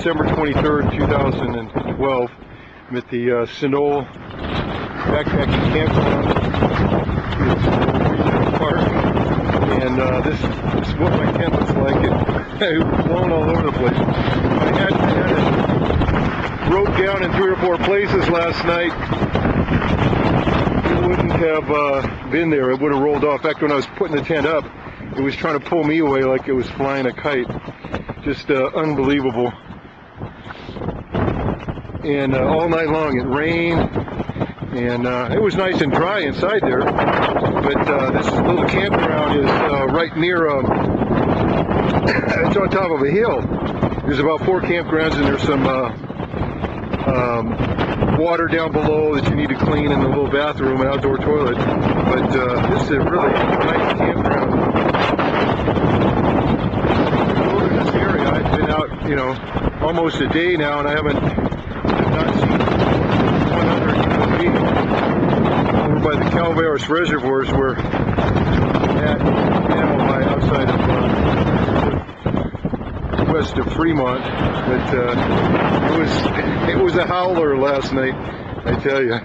December 23rd, 2012. I'm at the Ohlone backpacking campground park, and this is what my tent looks like. It was blown all over the place. I had it broke down in 3 or 4 places last night. It wouldn't have been there. It would have rolled off. In fact, when I was putting the tent up, it was trying to pull me away like it was flying a kite. Just unbelievable. And all night long it rained, and it was nice and dry inside there. But this little campground is right near, it's on top of a hill. There's about 4 campgrounds, and there's some water down below that you need to clean in the little bathroom and outdoor toilet. But this is a really nice campground. Wilderness area. I've been out, almost a day now, and I have not seen 100 human beings. Over by the Calaveras reservoirs, where at by outside of west of Fremont. But it was a howler last night, I tell you.